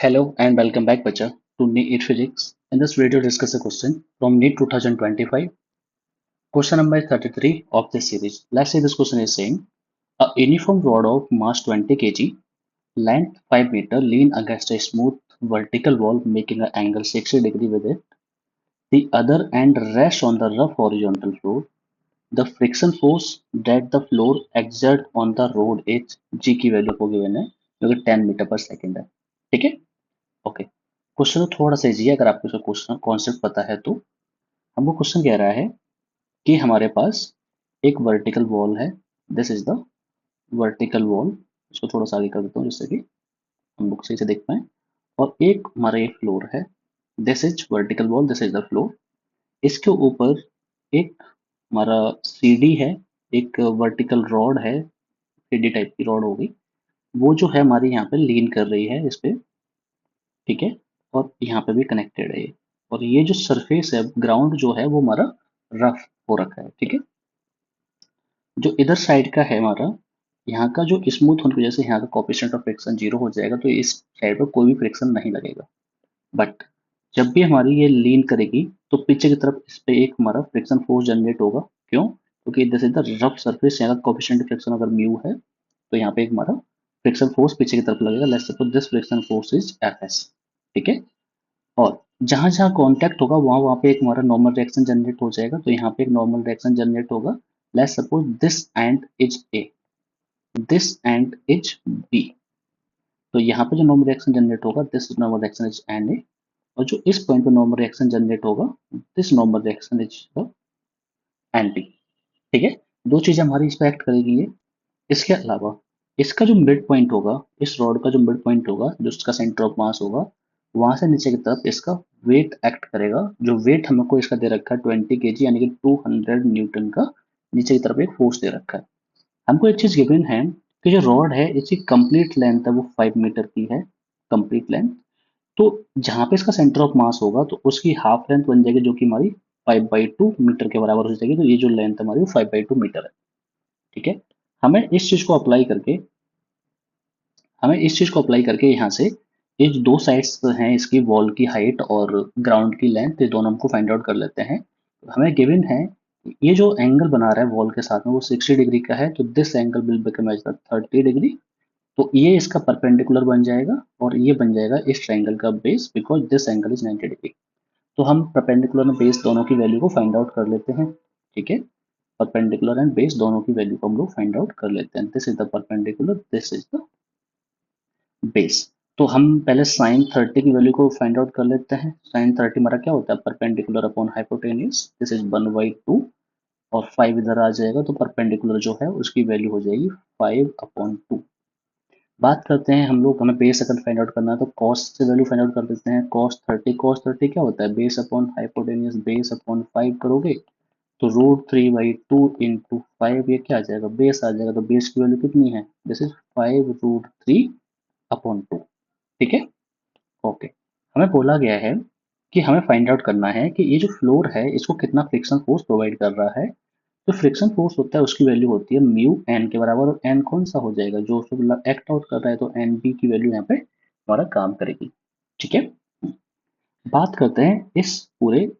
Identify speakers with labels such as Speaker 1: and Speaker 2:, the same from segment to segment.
Speaker 1: Hello and welcome back, Bacha, to NEET Physics. In this video, discuss a question from NEET 2025, question number 33 of this series. Let's say this question is saying a uniform rod of mass 20 kg, length 5 meter, lean against a smooth vertical wall, making an angle 60 degree with it. The other end rests on the rough horizontal floor. The friction force that the floor exerts on the rod is G की value को given है जो कि 10 metre पर second है. ठीक है. Okay. Question तो थोड़ा सा इजी है अगर आपको इसका क्वेश्चन कॉन्सेप्ट पता है तो. हमको क्वेश्चन कह रहा है कि हमारे पास एक वर्टिकल वॉल है. This is the vertical wall. इसको थोड़ा सा आगे कर देता हूँ जिससे कि हम लोग सही से देख पाए. और एक हमारा ये फ्लोर है. This is vertical wall, this is the floor. इसके ऊपर एक हमारा सीडी है, एक वर्टिकल रॉड है, सीडी टाइप की रॉड होगी. वो जो है हमारी यहाँ पे लीन कर रही है इस पे. ठीक है. और यहाँ पे भी कनेक्टेड है ये. और ये जो सरफेस है, ग्राउंड जो है वो हमारा रफ हो रखा है. ठीक है. जो इधर साइड का है हमारा, यहाँ का जो स्मूथ होने की वजह से यहाँ का कोएफिशिएंट ऑफ फ्रिक्शन जीरो हो जाएगा, तो इस साइड पर कोई भी फ्रिक्शन नहीं लगेगा. बट जब भी हमारी ये लीन करेगी तो पीछे की तरफ इस पे एक हमारा फ्रिक्शन फोर्स जनरेट होगा. क्यों? क्योंकि this is the rough surface. यहाँ का कोएफिशिएंट ऑफ फ्रिक्शन अगर म्यू है तो यहाँ पे एक हमारा फ्रिक्शन फोर्स पीछे की तरफ लगेगा. Let's suppose this friction force is FS. ठीक है. और जहां जहां कांटेक्ट होगा वहां वहां पे एक हमारा नॉर्मल रिएक्शन जनरेट हो जाएगा. तो यहाँ पे एक नॉर्मल रिएक्शन जनरेट होगा. Let's suppose this end is A, this end is B. तो यहाँ पे जो नॉर्मल रिएक्शन जनरेट होगा, this normal reaction is N A. और जो इस पॉइंट पे नॉर्मल रिएक्शन जनरेट होगा, this normal reaction is the N T. ठीक है. दो चीजें हमारी इस पे एक्ट करेगी ये. इसके अलावा इसका जो मिड पॉइंट होगा, इस रॉड का जो मिड पॉइंट होगा, जो इसका सेंटर ऑफ मास होगा, वहां से नीचे की तरफ इसका वेट एक्ट करेगा. जो वेट हमको इसका दे रखा है 20 kg, यानी कि 200 न्यूटन का नीचे की तरफ एक फोर्स दे रखा है. हमको एक चीज गिवन है कि जो रॉड है इसकी कंप्लीट लेंथ है वो 5 मीटर की है. Complete length. तो जहां पे इसका सेंटर ऑफ मास होगा तो उसकी हाफ लेंथ बन जाएगी जो कि हमारी 5/2 मीटर के बराबर हो जाएगी. तो ये जो लेंथ हमारी वो 5/2 मीटर है. ठीक है. हमें इस चीज को अप्लाई करके हमें इस चीज को अप्लाई करके यहाँ से ये जो दो साइड्स हैं इसकी, वॉल की हाइट और ग्राउंड की लेंथ, ये दोनों हमको फाइंड आउट कर लेते हैं. हमें गिवन है ये जो एंगल बना रहा है वॉल के साथ में वो 60 डिग्री का है. तो this angle will become as the 30 degree. तो ये इसका परपेंडिकुलर बन जाएगा और ये बन जाएगा इस ट्रायंगल का base, because this angle is 90 degree. तो हम परपेंडिकुलर और बेस दोनों की वैल्यू को फाइंड आउट कर लेते हैं. ठीक है. परपेंडिकुलर एंड बेस दोनों की वैल्यू को हम लोग फाइंड आउट कर लेते हैं. This is the perpendicular, this is the base. तो हम पहले साइन 30 की वैल्यू को फाइंड आउट कर लेते हैं. साइन 30 हमारा क्या होता है? Perpendicular upon hypotenuse. This is 1/2. और 5 इधर आ जाएगा तो परपेंडिकुलर जो है उसकी वैल्यू हो जाएगी 5/2. बात करते हैं हम लोग, हमें बेस अगर फाइंड आउट करना है तो कॉस से वैल्यू फाइंड आउट कर देते हैं. कॉस 30 क्या होता है? Base upon hypotenuse, base upon 5 करोगे तो √3/2 इंटू 5, ये क्या आ जाएगा? बेस आ जाएगा. तो बेस की वैल्यू कितनी है? This is 5√3/2. ठीक है. ओके. हमें बोला गया है कि हमें फाइंड आउट करना है कि ये जो फ्लोर है इसको कितना फ्रिक्शन फोर्स प्रोवाइड कर रहा है. जो फ्रिक्शन फोर्स होता है उसकी वैल्यू होती है म्यू एन के बराबर. और एन कौन सा हो जाएगा? जो एक्ट आउट कर रहा है. तो एन बी की वैल्यू यहाँ पे हमारा काम करेगी. ठीक है. बात करते हैं इस पूरे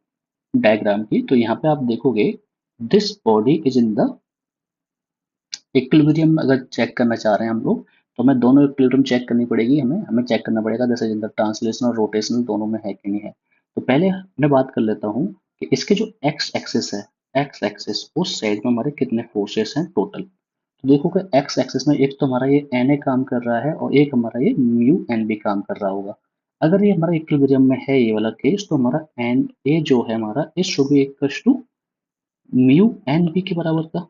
Speaker 1: डायग्राम की. तो यहाँ पे आप देखोगे this body is in the equilibrium. अगर चेक करना चाह रहे हैं हम लोग तो हमें दोनों इक्विलिब्रियम चेक करनी पड़ेगी. हमें चेक करना पड़ेगा जैसे इन द ट्रांसलेशनल और रोटेशनल दोनों में है कि नहीं है. तो पहले मैं बात कर लेता हूँ कि इसके जो एक्स एक्सिस है, एक्स एक्सिस उस साइड में हमारे कितने फोर्सेस हैं टोटल. तो देखो कि एक्स एक्सिस में एक तो हमारा ये एन ए काम कर रहा है और एक हमारा ये म्यू एन बी काम कर रहा होगा. अगर ये हमारा इक्विलिब्रियम में है ये वाला केस तो हमारा एन ए जो है हमारा इस should be equal to mu N B के बराबर का.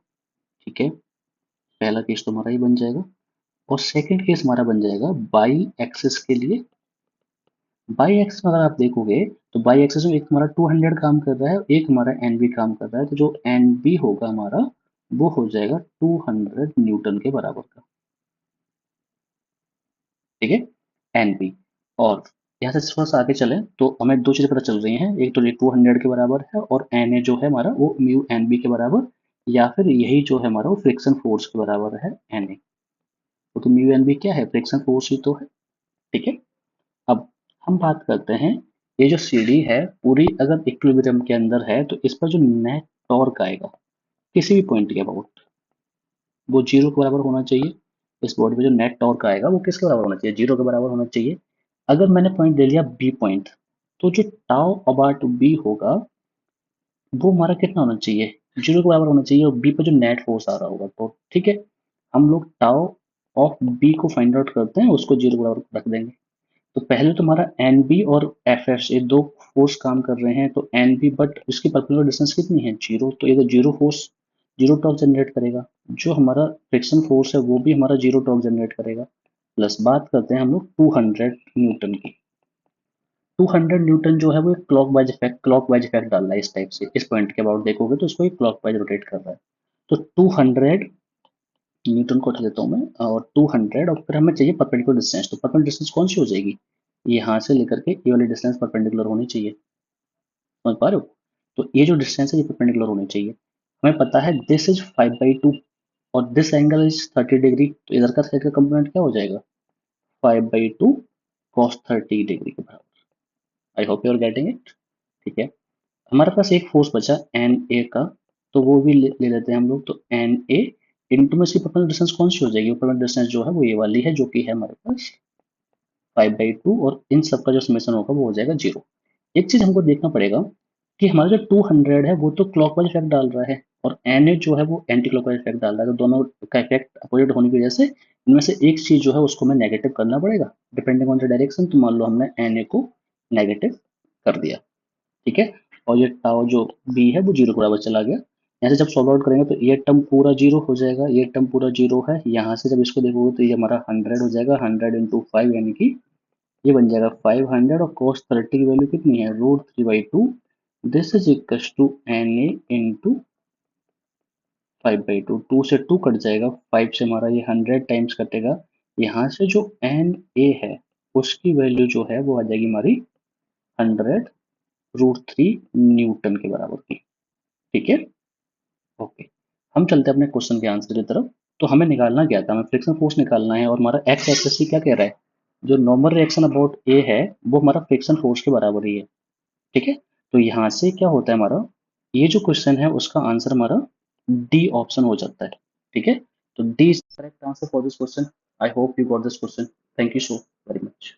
Speaker 1: ठीक है. पहला केस तो हमारा ये बन जाएगा. और सेकंड केस हमारा बन जाएगा बाई एक्सिस के लिए. बाई एक्सिस में अगर आप देखोगे तो बाई एक्सिस में एक हमारा 200 काम कर रहा है, एक हमारा एन बी काम कर रहा है. तो जो एन बी होगा हमारा वो हो जाएगा 200 न्यूटन के बराबर का. ठीक है. N B. और यहाँ से थोड़ा सा आगे चले तो हमें दो चीजें पता चल रही हैं. एक तो ये 200 के बराबर है और एन ए जो है हमारा वो म्यू एन बी के बराबर, या फिर यही जो है हमारा वो फ्रिक्शन फोर्स के बराबर है एन ए. तो म्यू एन बी क्या है? फ्रिक्शन फोर्स ही तो है. ठीक है. अब हम बात करते हैं, ये जो सीढ़ी है पूरी अगर इक्विलिब्रियम के अंदर है तो इस पर जो नेट टॉर्क आएगा किसी भी पॉइंट के अबाउट वो जीरो के बराबर होना चाहिए। इस बॉडी पे जो नेट टॉर्क आएगा वो किसके बराबर होना चाहिए, जीरो के बराबर होना चाहिए। अगर मैंने पॉइंट ले लिया बी पॉइंट, तो जो टाउ अबाउट बी होगा वो हमारा कितना होना चाहिए, जीरो के बराबर होना चाहिए, और बी पे जो नेट फोर्स आ रहा होगा। तो ठीक है, हम लोग टाउ ऑफ बी को फाइंड आउट करते हैं, उसको जीरो के बराबर रख देंगे। तो पहले तो हमारा एन बी और एफ एफ ये दो फोर्स काम कर रहे हैं, तो एन बी बट इसकी परपेंडिकुलर डिस्टेंस कितनी है, जीरो, तो ये तो zero force zero torque generate करेगा। जो हमारा फ्रिक्शन फोर्स है वो भी हमारा जीरो टॉर्क जनरेट करेगा। प्लस बात करते हैं हम लोग 200 न्यूटन की। 200 न्यूटन जो है वो एक क्लॉकवाइज इफेक्ट डाल रहा है इस टाइप से, इस पॉइंट के अबाउट देखोगे तो इसको एक क्लॉकवाइज रोटेट कर रहा है। तो 200 न्यूटन को उठा देता हूँ मैं, और 200, और फिर हमें चाहिए परपेंडिकुलर डिस्टेंस। तो परपेंडिकुलर डिस्टेंस कौन सी हो जाएगी, यहाँ से लेकर के ये वाली डिस्टेंस परपेंडिकुलर होनी चाहिए। समझ पा रहे हो, तो ये जो डिस्टेंस है ये परपेंडिकुलर होनी चाहिए। हमें पता है दिस इज 5/2 और दिस एंगल इज 30 डिग्री, तो इधर का साइड का कंपोनेंट क्या हो जाएगा, 5/2 cos 30 डिग्री के बराबर। I hope you are getting it. ठीक है, हमारे पास एक फोर्स बचा एन ए का, तो वो भी ले लेते हैं हम लोग। तो एन ए इंटू में इसकी परपेंडिकुलर डिस्टेंस कौन सी हो जाएगी, परपेंडिकुलर डिस्टेंस जो है वो ये वाली है, जो कि है हमारे पास 5/2, और इन सब का जो समेशन होगा वो हो जाएगा जीरो। एक चीज हमको देखना पड़ेगा कि हमारा जो 200 है वो तो क्लॉकवाइज इफेक्ट डाल रहा है, और एन ए जो है वो एंटी क्लॉकवाइज इफेक्ट डाल रहा है, तो दोनों का इफेक्ट अपोजिट होने की वजह से इनमें से एक चीज जो है उसको हमें नेगेटिव करना पड़ेगा डिपेंडिंग ऑन द डायरेक्शन। तो मान लो हमने एन ए को नेगेटिव कर दिया। ठीक है, और ये टाउ जो बी है वो जीरो के बराबर चला गया। यहाँ से जब सॉल्व आउट करेंगे तो ये टर्म पूरा जीरो हो जाएगा, ये टर्म पूरा जीरो है। यहाँ से जब इसको देखोगे तो ये हमारा 100 हो जाएगा, 100 × 5 यानी कि ये बन जाएगा 500, और cos 30 की वैल्यू कितनी है, √3/2। This is equals to n a into 5/2। 2 से 2 कट जाएगा, 5 से हमारा ये 100 टाइम्स कटेगा। यहाँ से जो एन ए है उसकी वैल्यू जो है वो आ जाएगी हमारी 100√3 न्यूटन के बराबर की। ठीक है, ओके। हम चलते हैं अपने क्वेश्चन के आंसर की तरफ। तो हमें निकालना क्या था, हमें फ्रिक्शन फोर्स निकालना है, और हमारा एक्स एक्सिस क्या कह रहा है, जो नॉर्मल रिएक्शन अबाउट ए है वो हमारा फ्रिक्शन फोर्स के बराबर ही है। ठीक है, तो यहाँ से क्या होता है हमारा, ये जो क्वेश्चन है उसका आंसर हमारा डी ऑप्शन हो जाता है। ठीक है, तो D is correct answer for this question. I hope you got this question. Thank you so very much.